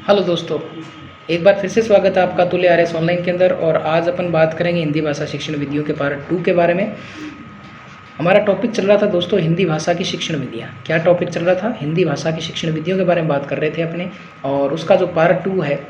Hello दोस्तों, एक बार फिर से स्वागत है आपका तुल्य आरएस ऑनलाइन के अंदर। और आज अपन बात करेंगे हिंदी भाषा शिक्षण विधियों के पार्ट 2 के बारे में। हमारा टॉपिक चल रहा था दोस्तों हिंदी भाषा की शिक्षण विधियाँ। क्या टॉपिक चल रहा था? हिंदी भाषा की शिक्षण विधियों के बारे में बात कर रहे थे अपने, और उसका जो पार्ट 2 है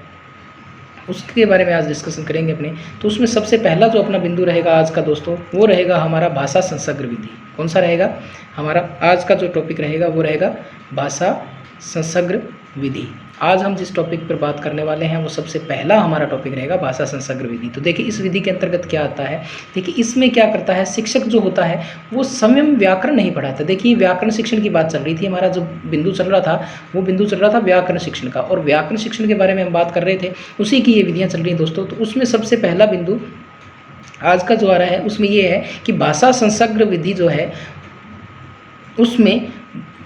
उसके बारे में आज डिस्कशन करेंगे अपने। तो उसमें सबसे पहला जो अपना बिंदु रहेगा आज का दोस्तों, वो रहेगा हमारा भाषा संसर्ग विधि। कौन सा रहेगा? हमारा आज का जो टॉपिक रहेगा वो रहेगा भाषा संसर्ग विधि। आज हम जिस टॉपिक पर बात करने वाले हैं वो सबसे पहला हमारा टॉपिक रहेगा भाषा संसर्ग विधि। तो देखिए इस विधि के अंतर्गत क्या आता है। देखिए इसमें क्या करता है, शिक्षक जो होता है वो स्वयं व्याकरण नहीं पढ़ाता। देखिए व्याकरण शिक्षण की बात चल रही थी, हमारा जो बिंदु चल रहा था वो बिंदु चल रहा था व्याकरण शिक्षण का, और व्याकरण शिक्षण के बारे में हम बात कर रहे थे, उसी की ये विधियाँ चल रही हैं दोस्तों। तो उसमें सबसे पहला बिंदु आज का जो आ रहा है उसमें ये है कि भाषा संसर्ग विधि जो है उसमें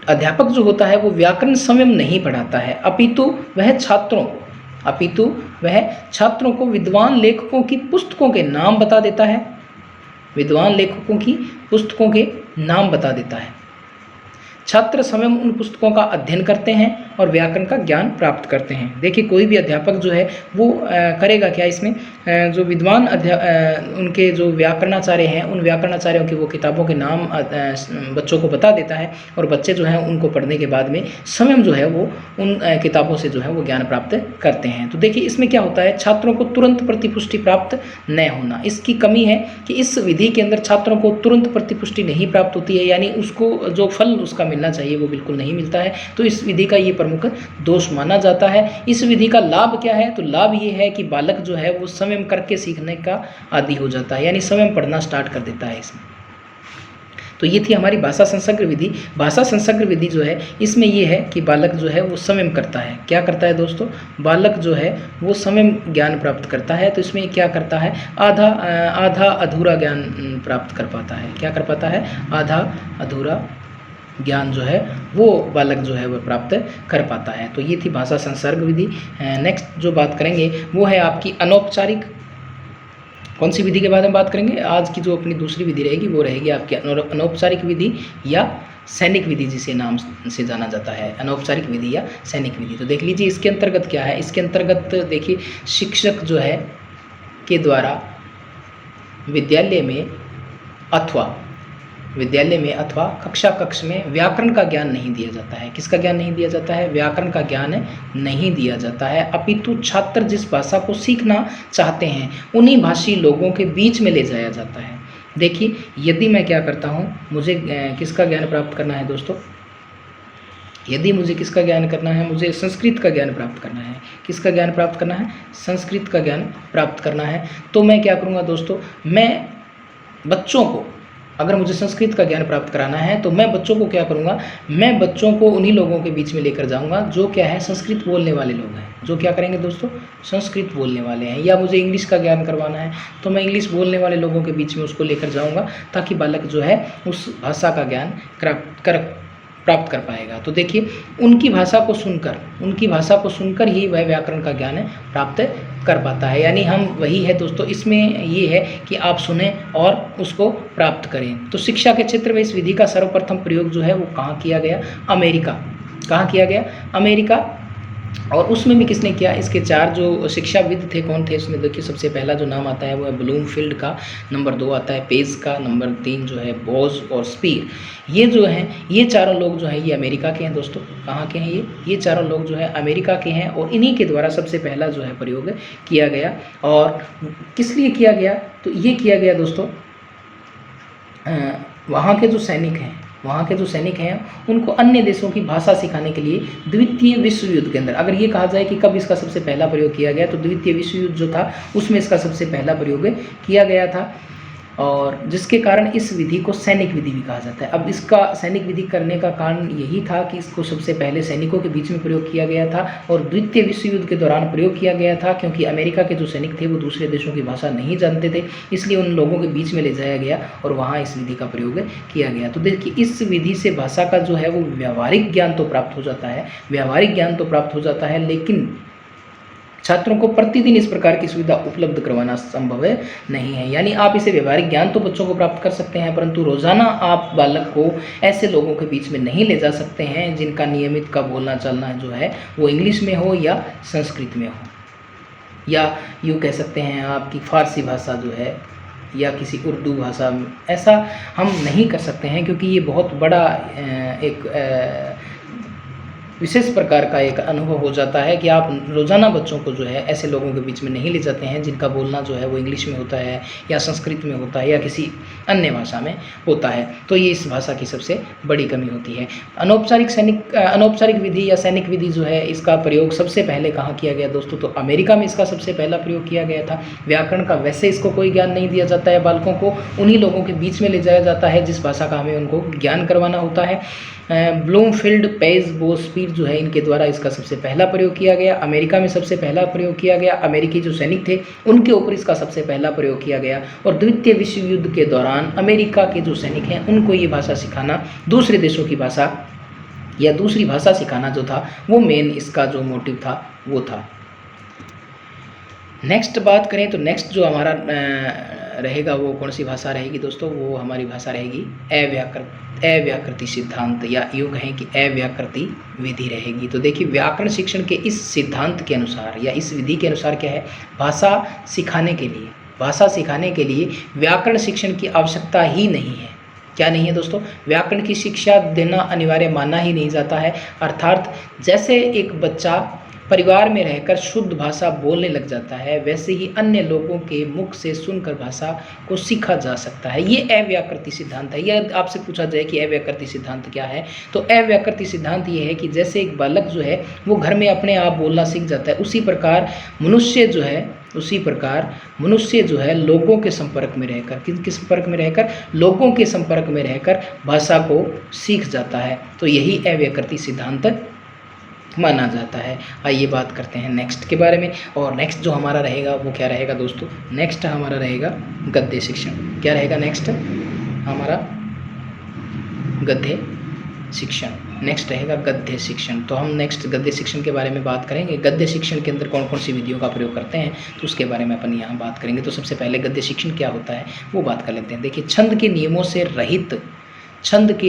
अध्यापक जो होता है वो व्याकरण स्वयं नहीं पढ़ाता है, अपितु वह छात्रों को विद्वान लेखकों की पुस्तकों के नाम बता देता है। विद्वान लेखकों की पुस्तकों के नाम बता देता है। छात्र स्वयं उन पुस्तकों का अध्ययन करते हैं और व्याकरण का ज्ञान प्राप्त करते हैं। देखिए कोई भी अध्यापक जो है वो करेगा क्या इसमें, जो विद्वान उनके जो व्याकरणाचार्य हैं उन व्याकरणाचार्यों की वो किताबों के नाम बच्चों को बता देता है, और बच्चे जो हैं उनको पढ़ने के बाद में स्वयं जो है वो उन किताबों से जो है वो ज्ञान प्राप्त करते हैं। तो देखिए इसमें क्या होता है, छात्रों को तुरंत प्रतिपुष्टि प्राप्त न होना, इसकी कमी है कि इस विधि के अंदर छात्रों को तुरंत प्रतिपुष्टि नहीं प्राप्त होती है, यानी उसको जो फल उसका मिलना चाहिए वो बिल्कुल नहीं मिलता है। तो इस विधि का ये प्रमुख दोष माना जाता है। इस विधि का लाभ क्या है? तो लाभ ये है कि बालक जो है वो स्वयं करके सीखने का आदी हो जाता है, यानी स्वयं पढ़ना स्टार्ट कर देता है इसमें। तो ये थी हमारी भाषा संसर्ग विधि। भाषा संसर्ग विधि जो है इसमें ये है कि बालक जो है वो स्वयं करता है। क्या करता है दोस्तों? बालक जो है वो स्वयं ज्ञान प्राप्त करता है। तो इसमें क्या करता है, आधा अधूरा ज्ञान प्राप्त कर पाता है। क्या कर पाता है? आधा अधूरा ज्ञान जो है वो बालक जो है वो प्राप्त कर पाता है। तो ये थी भाषा संसर्ग विधि। नेक्स्ट जो बात करेंगे वो है आपकी अनौपचारिक। कौन सी विधि के बारे में बात करेंगे? आज की जो अपनी दूसरी विधि रहेगी वो रहेगी आपकी अनौपचारिक विधि या सैनिक विधि, जिसे नाम से जाना जाता है, अनौपचारिक विधि या सैनिक विधि। तो देख लीजिए इसके अंतर्गत क्या है। इसके अंतर्गत देखिए शिक्षक जो है के द्वारा विद्यालय में अथवा कक्ष में व्याकरण का ज्ञान नहीं दिया जाता है। किसका ज्ञान नहीं दिया जाता है? व्याकरण का ज्ञान नहीं दिया जाता है, अपितु छात्र जिस भाषा को सीखना चाहते हैं उन्हीं भाषी लोगों के बीच में ले जाया जाता है। देखिए यदि मैं क्या करता हूँ, मुझे किसका ज्ञान प्राप्त करना है दोस्तों? यदि मुझे किसका ज्ञान करना है, मुझे संस्कृत का ज्ञान प्राप्त करना है। किसका ज्ञान प्राप्त करना है? संस्कृत का ज्ञान प्राप्त करना है। तो मैं क्या करूँगा दोस्तों, मैं बच्चों को, अगर मुझे संस्कृत का ज्ञान प्राप्त कराना है तो मैं बच्चों को क्या करूँगा, मैं बच्चों को उन्हीं लोगों के बीच में लेकर जाऊँगा जो क्या है, संस्कृत बोलने वाले लोग हैं। जो क्या करेंगे दोस्तों? संस्कृत बोलने वाले हैं। या मुझे इंग्लिश का ज्ञान करवाना है तो मैं इंग्लिश बोलने वाले लोगों के बीच में उसको लेकर जाऊँगा, ताकि बालक जो है उस भाषा का ज्ञान प्राप्त कर पाएगा। तो देखिए उनकी भाषा को सुनकर ही वह व्याकरण का ज्ञान प्राप्त कर पाता है। यानी हम वही है दोस्तों, इसमें ये है कि आप सुने और उसको प्राप्त करें। तो शिक्षा के क्षेत्र में इस विधि का सर्वप्रथम प्रयोग जो है वो कहाँ किया गया? अमेरिका। कहाँ किया गया? अमेरिका। और उसमें भी किसने किया? इसके 4 जो शिक्षाविद थे, कौन थे उसमें? देखिए सबसे पहला जो नाम आता है वो है ब्लूमफील्ड का, नंबर 2 आता है पेज का, नंबर 3 जो है बोज और स्पीर। ये जो हैं ये चारों लोग जो हैं ये अमेरिका के हैं दोस्तों। कहाँ के हैं ये चारों लोग जो है अमेरिका के हैं, और इन्हीं के द्वारा सबसे पहला जो है प्रयोग किया गया। और किस लिए किया गया? तो ये किया गया दोस्तों वहाँ के जो सैनिक हैं उनको अन्य देशों की भाषा सिखाने के लिए द्वितीय विश्व युद्ध के अंदर, अगर ये कहा जाए कि कब इसका सबसे पहला प्रयोग किया गया, तो द्वितीय विश्व युद्ध जो था उसमें इसका सबसे पहला प्रयोग किया गया था, और जिसके कारण इस विधि को सैनिक विधि भी कहा जाता है। अब इसका सैनिक विधि करने का कारण यही था कि इसको सबसे पहले सैनिकों के बीच में प्रयोग किया गया था, और द्वितीय विश्व युद्ध के दौरान प्रयोग किया गया था, क्योंकि अमेरिका के जो सैनिक थे वो दूसरे देशों की भाषा नहीं जानते थे, इसलिए उन लोगों के बीच में ले जाया गया और वहाँ इस विधि का प्रयोग किया गया। तो देखिए इस विधि से भाषा का जो है वो व्यावहारिक ज्ञान तो प्राप्त हो जाता है, लेकिन छात्रों को प्रतिदिन इस प्रकार की सुविधा उपलब्ध करवाना संभव नहीं है। यानी आप इसे व्यवहारिक ज्ञान तो बच्चों को प्राप्त कर सकते हैं, परंतु रोजाना आप बालक को ऐसे लोगों के बीच में नहीं ले जा सकते हैं जिनका नियमित का बोलना चलना जो है वो इंग्लिश में हो या संस्कृत में हो, या यूँ कह सकते हैं आपकी फारसी भाषा जो है या किसी उर्दू भाषा में। ऐसा हम नहीं कर सकते हैं क्योंकि ये बहुत बड़ा एक विशेष प्रकार का एक अनुभव हो जाता है कि आप रोज़ाना बच्चों को जो है ऐसे लोगों के बीच में नहीं ले जाते हैं जिनका बोलना जो है वो इंग्लिश में होता है या संस्कृत में होता है या किसी अन्य भाषा में होता है। तो ये इस भाषा की सबसे बड़ी कमी होती है। अनौपचारिक विधि या सैनिक विधि जो है इसका प्रयोग सबसे पहले कहाँ किया गया दोस्तों? तो अमेरिका में इसका सबसे पहला प्रयोग किया गया था। व्याकरण का वैसे इसको कोई ज्ञान नहीं दिया जाता है, बालकों को उन्हीं लोगों के बीच में ले जाया जाता है जिस भाषा का हमें उनको ज्ञान करवाना होता है। ब्लूमफील्ड, पेज, बोस्पीर जो है इनके द्वारा इसका सबसे पहला प्रयोग किया गया। अमेरिका में सबसे पहला प्रयोग किया गया। अमेरिकी जो सैनिक थे उनके ऊपर इसका सबसे पहला प्रयोग किया गया। और द्वितीय विश्व युद्ध के दौरान अमेरिका के जो सैनिक हैं उनको ये भाषा सिखाना, दूसरे देशों की भाषा या दूसरी भाषा सिखाना जो था वो मेन इसका जो मोटिव था वो था। नेक्स्ट बात करें तो नेक्स्ट जो हमारा रहेगा वो कौन सी भाषा रहेगी दोस्तों? वो हमारी भाषा रहेगी अव्याकृति सिद्धांत, या यूँ कहें कि अव्याकृति विधि रहेगी। तो देखिए व्याकरण शिक्षण के इस सिद्धांत के अनुसार या इस विधि के अनुसार क्या है, भाषा सिखाने के लिए व्याकरण शिक्षण की आवश्यकता ही नहीं है। क्या नहीं है दोस्तों? व्याकरण की शिक्षा देना अनिवार्य माना ही नहीं जाता है। अर्थात जैसे एक बच्चा परिवार में रहकर शुद्ध भाषा बोलने लग जाता है वैसे ही अन्य लोगों के मुख से सुनकर भाषा को सीखा जा सकता है। ये अव्याकृति सिद्धांत है। यह आपसे पूछा जाए कि अव्याकृति सिद्धांत क्या है, तो अव्याकृति सिद्धांत ये है कि जैसे एक बालक जो है वो घर में अपने आप बोलना सीख जाता है, उसी प्रकार मनुष्य जो है लोगों के संपर्क में रहकर, किस संपर्क में रहकर? लोगों के संपर्क में रहकर भाषा को सीख जाता है। तो यही अव्याकृति सिद्धांत माना जाता है। आइए बात करते हैं नेक्स्ट के बारे में। और नेक्स्ट जो हमारा रहेगा वो क्या रहेगा दोस्तों? नेक्स्ट हमारा रहेगा गद्य शिक्षण। क्या रहेगा नेक्स्ट? हमारा गद्य शिक्षण। नेक्स्ट रहेगा गद्य शिक्षण। तो हम नेक्स्ट गद्य शिक्षण के बारे में बात करेंगे। गद्य शिक्षण के अंदर कौन कौन सी विधियों का प्रयोग करते हैं तो उसके बारे में अपन यहाँ बात करेंगे। तो सबसे पहले गद्य शिक्षण क्या होता है वो बात कर लेते हैं। देखिए छंद के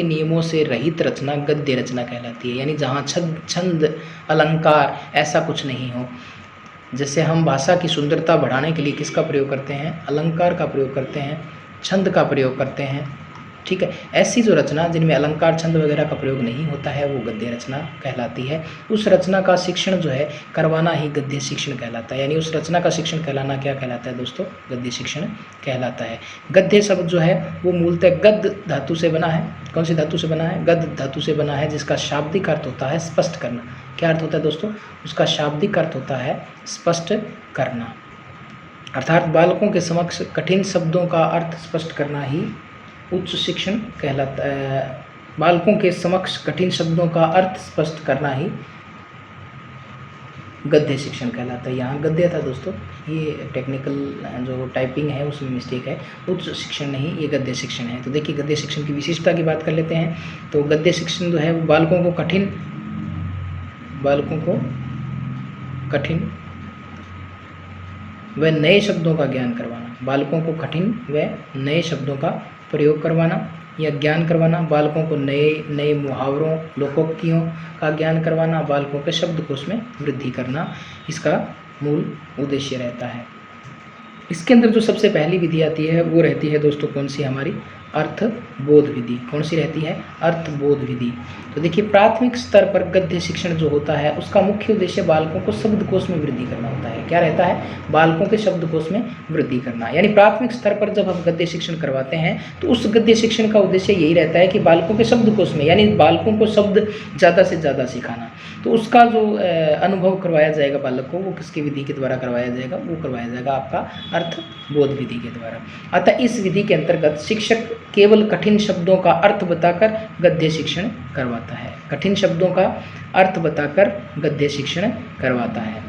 नियमों से रहित रचना गद्य रचना कहलाती है। यानी जहाँ छंद अलंकार ऐसा कुछ नहीं हो। जैसे हम भाषा की सुंदरता बढ़ाने के लिए किसका प्रयोग करते हैं? अलंकार का प्रयोग करते हैं, छंद का प्रयोग करते हैं, ठीक है। ऐसी जो रचना जिनमें अलंकार छंद वगैरह का प्रयोग नहीं होता है वो गद्य रचना कहलाती है। उस रचना का शिक्षण जो है करवाना ही गद्य शिक्षण कहलाता है। यानी उस रचना का शिक्षण कहलाना क्या कहलाता है दोस्तों? गद्य शिक्षण कहलाता है। गद्य शब्द जो है वो मूलतः गद्य धातु से बना है। कौन सी धातु से बना है? गद्य धातु से बना है, जिसका शाब्दिक अर्थ होता है स्पष्ट करना। क्या अर्थ होता है दोस्तों? उसका शाब्दिक अर्थ होता है स्पष्ट करना। अर्थात बालकों के समक्ष कठिन शब्दों का अर्थ स्पष्ट करना ही उच्च शिक्षण कहलाता है। बालकों के समक्ष कठिन शब्दों का अर्थ स्पष्ट करना ही गद्य शिक्षण कहलाता है। यहाँ गद्य था दोस्तों, ये टेक्निकल जो टाइपिंग है उसमें मिस्टेक है। उच्च शिक्षण नहीं, ये गद्य शिक्षण है। तो देखिए गद्य शिक्षण की विशेषता की बात कर लेते हैं। तो गद्य शिक्षण जो है वो बालकों को कठिन व नए शब्दों का ज्ञान करवाना। बालकों को कठिन व नए शब्दों का प्रयोग करवाना या ज्ञान करवाना। बालकों को नए मुहावरों, लोकोक्तियों का ज्ञान करवाना। बालकों के शब्दकोश में वृद्धि करना इसका मूल उद्देश्य रहता है। इसके अंदर जो सबसे पहली विधि आती है वो रहती है दोस्तों कौन सी? हमारी अर्थबोध विधि। कौन सी रहती है? अर्थबोध विधि। तो देखिए प्राथमिक स्तर पर गद्य शिक्षण जो होता है उसका मुख्य उद्देश्य बालकों को शब्दकोश में वृद्धि करना होता है। क्या रहता है? बालकों के शब्दकोश में वृद्धि करना। यानी प्राथमिक स्तर पर जब हम गद्य शिक्षण करवाते हैं तो उस गद्य शिक्षण का उद्देश्य यही रहता है कि बालकों के शब्दकोश में, यानी बालकों को शब्द ज़्यादा से ज़्यादा सिखाना। तो उसका जो अनुभव करवाया जाएगा बालक को वो किसकी विधि के द्वारा करवाया जाएगा? वो करवाया जाएगा आपका अर्थबोध विधि के द्वारा। अतः इस विधि के अंतर्गत शिक्षक केवल कठिन शब्दों का अर्थ बताकर गद्य शिक्षण करवाता है। कठिन शब्दों का अर्थ बताकर गद्य शिक्षण करवाता है।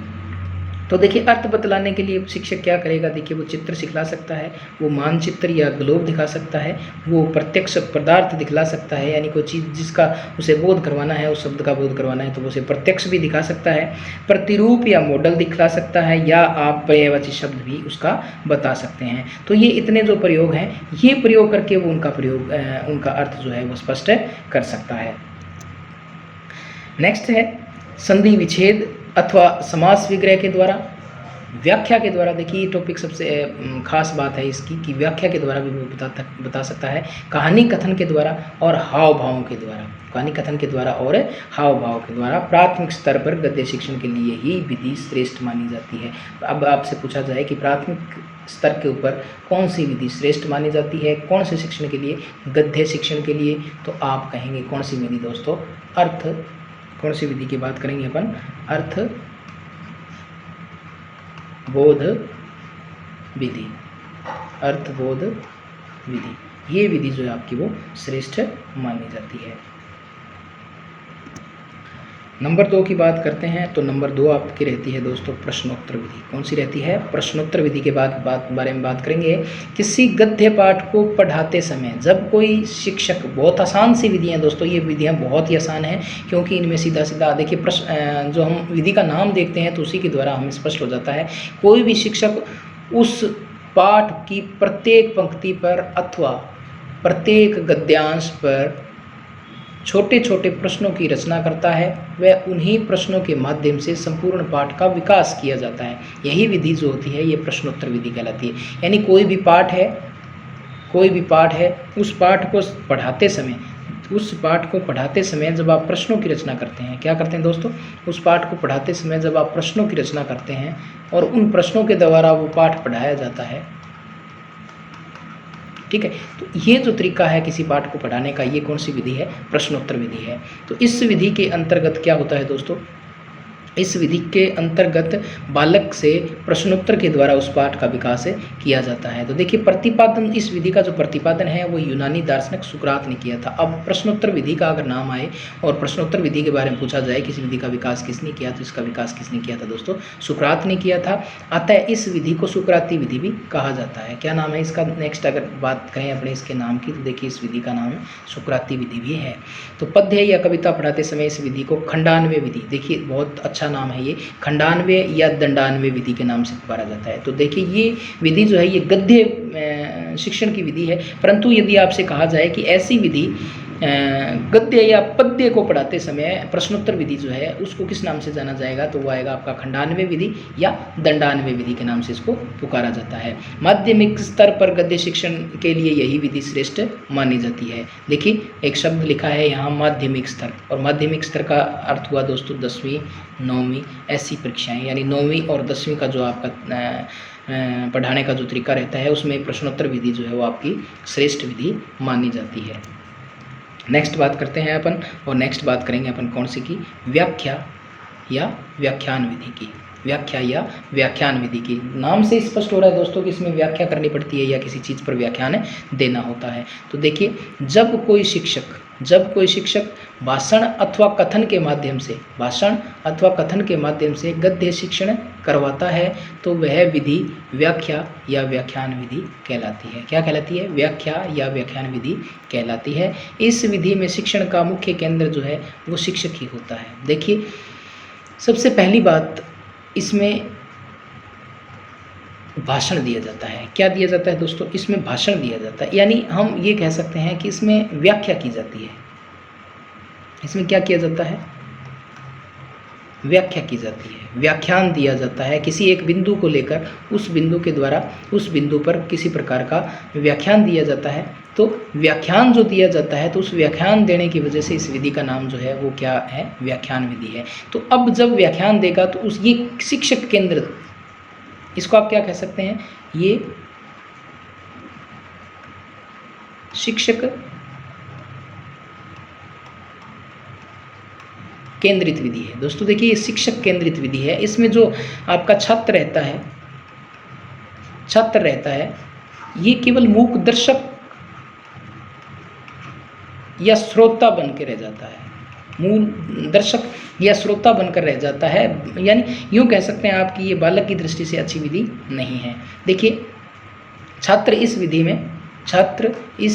तो देखिए अर्थ बतलाने के लिए शिक्षक क्या करेगा, देखिए वो चित्र सिखला सकता है, वो मानचित्र या ग्लोब दिखा सकता है, वो प्रत्यक्ष पदार्थ दिखला सकता है, यानी कोई चीज़ जिसका उसे बोध करवाना है, उस शब्द का बोध करवाना है तो वो उसे प्रत्यक्ष भी दिखा सकता है, प्रतिरूप या मॉडल दिखला सकता है, या आप पर्यायवाची शब्द भी उसका बता सकते हैं। तो ये इतने जो प्रयोग हैं, ये प्रयोग करके वो उनका अर्थ जो है वो स्पष्ट कर सकता है। नेक्स्ट है संधि विच्छेद अथवा समास विग्रह के द्वारा, व्याख्या के द्वारा। देखिए ये टॉपिक सबसे खास बात है इसकी कि व्याख्या के द्वारा भी वो बता सकता है, कहानी कथन के द्वारा और हाव भावों के द्वारा, कहानी कथन के द्वारा और हाव भाव के द्वारा। प्राथमिक स्तर पर गद्य शिक्षण के लिए ही विधि श्रेष्ठ मानी जाती है। अब आपसे पूछा जाए कि प्राथमिक स्तर के ऊपर कौन सी विधि श्रेष्ठ मानी जाती है, कौन से शिक्षण के लिए, गद्य शिक्षण के लिए, तो आप कहेंगे कौन सी विधि दोस्तों, कौन सी विधि की बात करेंगे अपन, अर्थ बोध विधि, अर्थ बोध विधि, ये विधि जो है आपकी वो श्रेष्ठ मानी जाती है। नंबर 2 की बात करते हैं तो नंबर 2 आपकी रहती है दोस्तों प्रश्नोत्तर विधि। कौन सी रहती है, प्रश्नोत्तर विधि के बारे में बात करेंगे। किसी गद्य पाठ को पढ़ाते समय जब कोई शिक्षक, बहुत आसान सी विधि हैं दोस्तों, ये विधियां बहुत ही आसान हैं क्योंकि इनमें सीधा सीधा देखिए प्रश्न, जो हम विधि का नाम देखते हैं तो उसी के द्वारा हमें स्पष्ट हो जाता है। कोई भी शिक्षक उस पाठ की प्रत्येक पंक्ति पर अथवा प्रत्येक गद्यांश पर छोटे छोटे प्रश्नों की रचना करता है, वह उन्हीं प्रश्नों के माध्यम से संपूर्ण पाठ का विकास किया जाता है। यही विधि जो होती है ये प्रश्नोत्तर विधि कहलाती है। यानी कोई भी पाठ है, उस पाठ को पढ़ाते समय जब आप प्रश्नों की रचना करते हैं, क्या करते हैं दोस्तों, उस पाठ को पढ़ाते समय जब आप प्रश्नों की रचना करते हैं और उन प्रश्नों के द्वारा वो पाठ पढ़ाया जाता है, ठीक है। तो ये जो तरीका है किसी पाठ को पढ़ाने का, ये कौन सी विधि है, प्रश्नोत्तर विधि है। तो इस विधि के अंतर्गत क्या होता है दोस्तों, इस विधि के अंतर्गत बालक से प्रश्नोत्तर के द्वारा उस पाठ का विकास किया जाता है। तो देखिए प्रतिपादन, इस विधि का जो प्रतिपादन है वो यूनानी दार्शनिक सुकरात ने किया था। अब प्रश्नोत्तर विधि का अगर नाम आए और प्रश्नोत्तर विधि के बारे में पूछा जाए किसी विधि का विकास किसने किया, तो इसका विकास किसने किया था दोस्तों, सुकरात ने किया था। अतः इस विधि को सुकराती विधि भी कहा जाता है। क्या नाम है इसका, नेक्स्ट अगर बात करें अपने इसके नाम की तो देखिए इस विधि का नाम सुकराती विधि भी है। तो पद्य या कविता पढ़ाते समय इस विधि को खंडान्वय विधि, देखिए बहुत अच्छा नाम है ये, खंडान्वय या दंडान्वय विधि के नाम से पुकारा जाता है। तो देखिए ये विधि जो है ये गद्य शिक्षण की विधि है, परंतु यदि आपसे कहा जाए कि ऐसी विधि गद्य या पद्य को पढ़ाते समय प्रश्नोत्तर विधि जो है उसको किस नाम से जाना जाएगा, तो वो आएगा आपका खंडान्वय विधि या दंडान्वय विधि के नाम से इसको पुकारा जाता है। माध्यमिक स्तर पर गद्य शिक्षण के लिए यही विधि श्रेष्ठ मानी जाती है। देखिए एक शब्द लिखा है यहाँ माध्यमिक स्तर, और माध्यमिक स्तर का अर्थ हुआ दोस्तों 10वीं 9वीं ऐसी परीक्षाएं, यानी 9वीं और 10वीं का जो आपका पढ़ाने का जो तरीका रहता है उसमें प्रश्नोत्तर विधि जो है वो आपकी श्रेष्ठ विधि मानी जाती है। नेक्स्ट बात करते हैं अपन, और नेक्स्ट बात करेंगे अपन कौन सी की, व्याख्या या व्याख्यान विधि की। व्याख्या या व्याख्यान विधि की नाम से स्पष्ट हो रहा है दोस्तों कि इसमें व्याख्या करनी पड़ती है या किसी चीज़ पर व्याख्यान देना होता है। तो देखिए जब कोई शिक्षक भाषण अथवा कथन के माध्यम से गद्य शिक्षण करवाता है तो वह विधि व्याख्या या व्याख्यान विधि कहलाती है। क्या कहलाती है, व्याख्या या व्याख्यान विधि कहलाती है। इस विधि में शिक्षण का मुख्य केंद्र जो है वो शिक्षक ही होता है। देखिए सबसे पहली बात, इसमें भाषण दिया जाता है। क्या दिया जाता है दोस्तों, इसमें भाषण दिया जाता है, यानी हम ये कह सकते हैं कि इसमें व्याख्या की जाती है। इसमें क्या किया जाता है, व्याख्या की जाती है, व्याख्यान दिया जाता है। किसी एक बिंदु को लेकर उस बिंदु के द्वारा उस बिंदु पर किसी प्रकार का व्याख्यान दिया जाता है। तो व्याख्यान जो दिया जाता है तो उस व्याख्यान देने की वजह से इस विधि का नाम जो है वो क्या है, व्याख्यान विधि है। तो अब जब व्याख्यान देगा तो उस ये शिक्षक केंद्र, इसको आप क्या कह सकते हैं, ये शिक्षक केंद्रित विधि है। दोस्तों देखिए ये शिक्षक केंद्रित विधि है। इसमें जो आपका छात्र रहता है ये केवल मूक दर्शक या श्रोता बन के रह जाता है। मूल दर्शक या श्रोता बनकर रह जाता है, यानी यूँ कह सकते हैं आप कि ये बालक की दृष्टि से अच्छी विधि नहीं है। देखिए, छात्र इस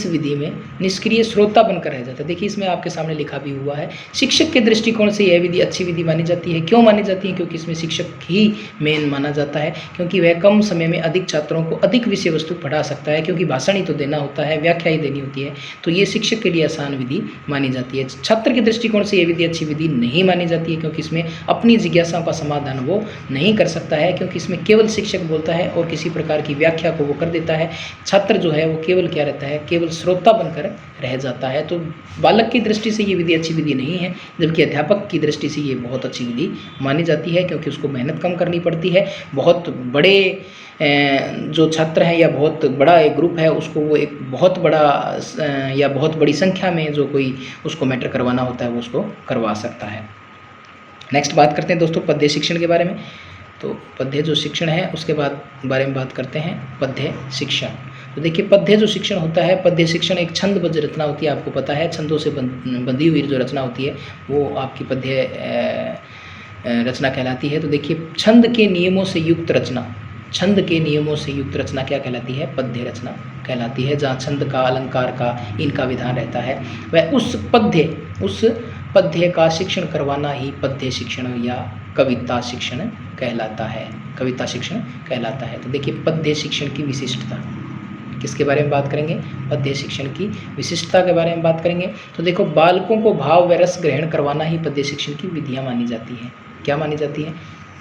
विधि में निष्क्रिय श्रोता बनकर रह जाता है। देखिए, इसमें आपके सामने लिखा भी हुआ है, शिक्षक के दृष्टिकोण से यह विधि अच्छी विधि मानी जाती है। क्यों मानी जाती है? क्योंकि इसमें शिक्षक ही मेन माना जाता है, क्योंकि वह कम समय में अधिक छात्रों को अधिक विषय वस्तु पढ़ा सकता है, क्योंकि भाषण ही तो देना होता है, व्याख्या ही देनी होती है, तो ये शिक्षक के लिए आसान विधि मानी जाती है। छात्र के दृष्टिकोण से यह विधि अच्छी विधि नहीं मानी जाती है, क्योंकि इसमें अपनी जिज्ञासाओं का समाधान वो नहीं कर सकता है, क्योंकि इसमें केवल शिक्षक बोलता है और किसी प्रकार की व्याख्या को वो कर देता है। छात्र जो है वो केवल क्या रहता है, केवल श्रोता बनकर रह जाता है। तो बालक की दृष्टि से ये विधि अच्छी विधि नहीं है, जबकि अध्यापक की दृष्टि से ये बहुत अच्छी विधि मानी जाती है, क्योंकि उसको मेहनत कम करनी पड़ती है। बहुत बड़े जो छात्र हैं या बहुत बड़ा एक ग्रुप है, उसको वो एक बहुत बड़ा या बहुत बड़ी संख्या में जो कोई उसको मैटर करवाना होता है वो उसको करवा सकता है। नेक्स्ट बात करते हैं दोस्तों पद्य शिक्षण के बारे में। तो पद्य जो शिक्षण है उसके बारे में बात करते हैं, पद्य शिक्षण। तो देखिए, पद्य जो शिक्षण होता है, पद्य शिक्षण एक छंदबद्ध रचना होती है, आपको पता है छंदों से बंधी हुई जो रचना होती है वो आपकी पद्य रचना कहलाती है। तो देखिए, छंद के नियमों से युक्त रचना क्या कहलाती है? पद्य रचना कहलाती है, जहाँ छंद का, अलंकार का, इनका विधान रहता है। वह उस पद्य का शिक्षण करवाना ही पद्य शिक्षण या कविता शिक्षण कहलाता है। तो देखिए, पद्य शिक्षण की विशिष्टता, किसके बारे में बात करेंगे? पद्य शिक्षण की विशिष्टता के बारे में बात करेंगे। तो देखो, बालकों को भाव व रस ग्रहण करवाना ही पद्य शिक्षण की विधियाँ मानी जाती है। क्या मानी जाती है?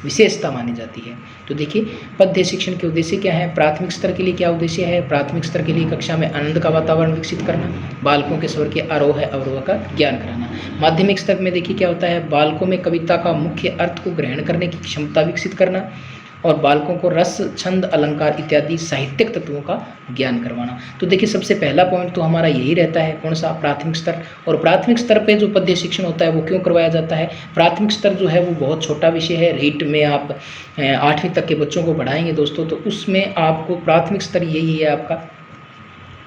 विशेषता मानी जाती है। तो देखिए, पद्य शिक्षण के उद्देश्य क्या है? प्राथमिक स्तर के लिए क्या उद्देश्य है? प्राथमिक स्तर के लिए कक्षा में आनंद का वातावरण विकसित करना, बालकों के स्वर के आरोह अवरोह का ज्ञान कराना। माध्यमिक स्तर में देखिए क्या होता है? बालकों में कविता का मुख्य अर्थ को ग्रहण करने की क्षमता विकसित करना और बालकों को रस, छंद, अलंकार इत्यादि साहित्यिक तत्वों का ज्ञान करवाना। तो देखिए, सबसे पहला पॉइंट तो हमारा यही रहता है, कौन सा? प्राथमिक स्तर। और प्राथमिक स्तर पे जो पद्य शिक्षण होता है वो क्यों करवाया जाता है? प्राथमिक स्तर जो है वो बहुत छोटा विषय है। रीट में आप 8वीं तक के बच्चों को पढ़ाएंगे दोस्तों, तो उसमें आपको प्राथमिक स्तर यही है आपका।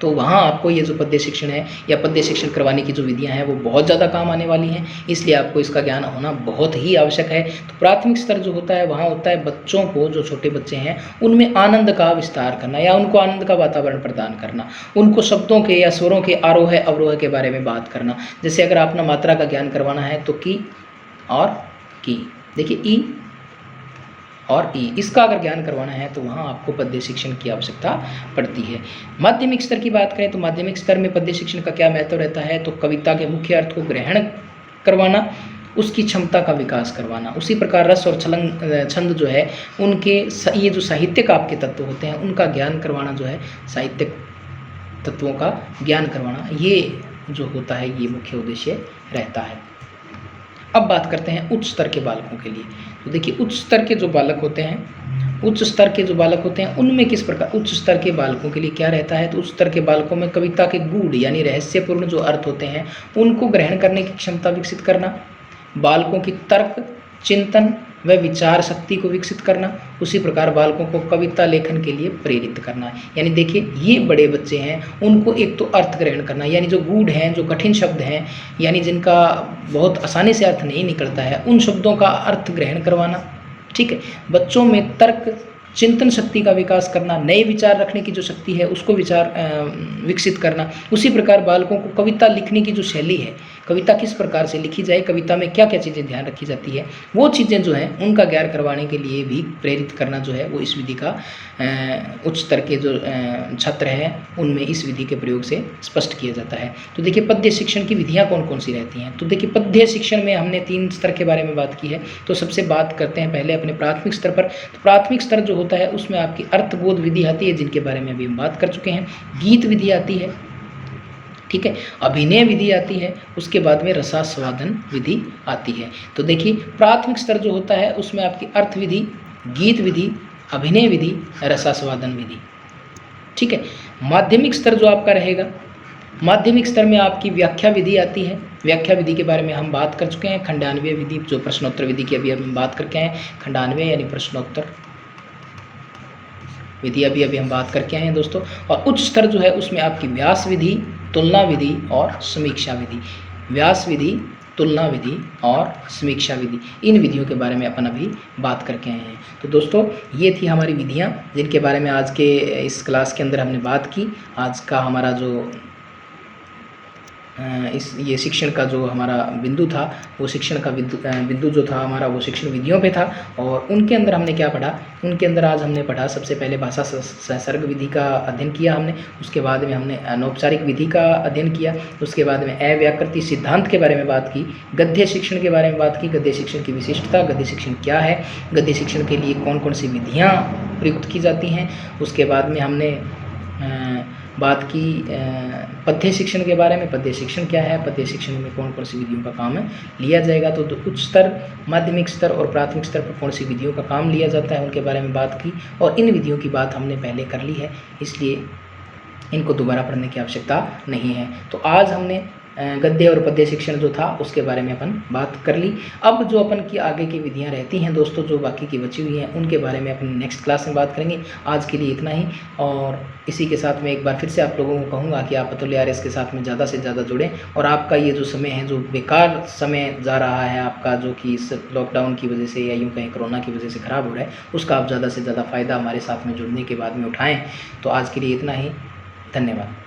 तो वहाँ आपको ये जो पद्य शिक्षण है या पद्य शिक्षण करवाने की जो विधियाँ हैं वो बहुत ज़्यादा काम आने वाली हैं, इसलिए आपको इसका ज्ञान होना बहुत ही आवश्यक है। तो प्राथमिक स्तर जो होता है वहाँ होता है बच्चों को, जो छोटे बच्चे हैं उनमें आनंद का विस्तार करना या उनको आनंद का वातावरण प्रदान करना, उनको शब्दों के या स्वरों के आरोह अवरोह के बारे में बात करना। जैसे अगर आपने मात्रा का ज्ञान करवाना है तो की और की, देखिए ई और ई, इसका अगर ज्ञान करवाना है तो वहाँ आपको पद्य शिक्षण की आवश्यकता पड़ती है। माध्यमिक स्तर की बात करें तो माध्यमिक स्तर में पद्य शिक्षण का क्या महत्व रहता है? तो कविता के मुख्य अर्थ को ग्रहण करवाना, उसकी क्षमता का विकास करवाना। उसी प्रकार रस और छंद जो है उनके ये जो साहित्यिक आपके तत्व होते हैं उनका ज्ञान करवाना, जो है साहित्यिक तत्वों का ज्ञान करवाना, ये जो होता है ये मुख्य उद्देश्य रहता है। अब बात करते हैं उच्च स्तर के बालकों के लिए। तो देखिए, उच्च स्तर के जो बालक होते हैं उनमें किस प्रकार, उच्च स्तर के बालकों के लिए क्या रहता है? तो उच्च स्तर के बालकों में कविता के गूढ़ यानी रहस्यपूर्ण जो अर्थ होते हैं उनको ग्रहण करने की क्षमता विकसित करना, बालकों की तर्क, चिंतन व विचार शक्ति को विकसित करना, उसी प्रकार बालकों को कविता लेखन के लिए प्रेरित करना। यानी देखिए, ये बड़े बच्चे हैं, उनको एक तो अर्थ ग्रहण करना, यानी जो गूढ़ हैं, जो कठिन शब्द हैं, यानी जिनका बहुत आसानी से अर्थ नहीं निकलता है, उन शब्दों का अर्थ ग्रहण करवाना। ठीक है, बच्चों में तर्क, चिंतन शक्ति का विकास करना, नए विचार रखने की जो शक्ति है उसको विकसित करना। उसी प्रकार बालकों को कविता लिखने की जो शैली है, कविता किस प्रकार से लिखी जाए, कविता में क्या क्या चीज़ें ध्यान रखी जाती है, वो चीज़ें जो हैं उनका ज्ञान करवाने के लिए भी प्रेरित करना जो है वो इस विधि का उच्च स्तर के जो छात्र हैं उनमें इस विधि के प्रयोग से स्पष्ट किया जाता है। तो देखिए, पद्य शिक्षण की विधियाँ कौन कौन सी रहती हैं? तो देखिए, पद्य शिक्षण में हमने 3 स्तर के बारे में बात की है। तो सबसे बात करते हैं पहले अपने प्राथमिक स्तर पर। तो प्राथमिक स्तर जो होता है उसमें आपकी अर्थबोध विधि आती है, जिनके बारे में अभी हम बात कर चुके हैं। गीत विधि आती है, ठीक है, अभिनय विधि आती है, उसके बाद में रसास्वादन विधि आती है। तो देखिए, प्राथमिक स्तर जो होता है उसमें आपकी अर्थ विधि, गीत विधि, अभिनय विधि, रसास्वादन विधि। ठीक है, माध्यमिक स्तर जो आपका रहेगा, माध्यमिक स्तर में आपकी व्याख्या विधि आती है। व्याख्या विधि के बारे में हम बात कर चुके हैं। खंडान्वय विधि जो प्रश्नोत्तर विधि की अभी हम बात करके आए, खंडान्वय यानी प्रश्नोत्तर विधि अभी हम बात करके आए हैं दोस्तों। और उच्च स्तर जो है उसमें आपकी व्यास विधि, तुलना विधि और समीक्षा विधि। व्यास विधि, तुलना विधि और समीक्षा विधि, इन विधियों के बारे में अपन अभी बात करके आए हैं। तो दोस्तों ये थी हमारी विधियाँ जिनके बारे में आज के इस क्लास के अंदर हमने बात की। आज का हमारा जो ये शिक्षण का जो हमारा बिंदु था, वो शिक्षण का बिंदु जो था हमारा, वो शिक्षण विधियों पे था। और उनके अंदर हमने क्या पढ़ा, उनके अंदर आज हमने पढ़ा सबसे पहले भाषा संसर्ग विधि का अध्ययन किया हमने। उसके बाद में हमने अनौपचारिक विधि का अध्ययन किया। उसके बाद में अव्याकृति सिद्धांत के बारे में बात की, गद्य शिक्षण के बारे में बात की, गद्य शिक्षण की विशिष्टता, गद्य शिक्षण क्या है, गद्य शिक्षण के लिए कौन कौन सी विधियाँ प्रयुक्त की जाती हैं। उसके बाद में हमने बात की पद्य शिक्षण के बारे में, पद्य शिक्षण क्या है, पद्य शिक्षण में कौन कौन सी विधियों का काम लिया जाएगा। तो उच्च स्तर, माध्यमिक स्तर और प्राथमिक स्तर पर कौन सी विधियों का काम लिया जाता है, उनके बारे में बात की। और इन विधियों की बात हमने पहले कर ली है, इसलिए इनको दोबारा पढ़ने की आवश्यकता नहीं है। तो आज हमने गद्य और पद्य शिक्षण जो था उसके बारे में अपन बात कर ली। अब जो अपन की आगे की विधियां रहती हैं दोस्तों, जो बाकी की बची हुई हैं, उनके बारे में अपन नेक्स्ट क्लास में बात करेंगे। आज के लिए इतना ही। और इसी के साथ मैं एक बार फिर से आप लोगों को कहूँगा कि आप अतुल्य आर्यस के साथ में ज़्यादा से ज़्यादा जुड़ें। और आपका ये जो समय है, जो बेकार समय जा रहा है आपका, जो कि इस लॉकडाउन की वजह से या यूँ कहें कोरोना की वजह से ख़राब हो रहा है, उसका आप ज़्यादा से ज़्यादा फ़ायदा हमारे साथ में जुड़ने के बाद में उठाएँ। तो आज के लिए इतना ही। धन्यवाद।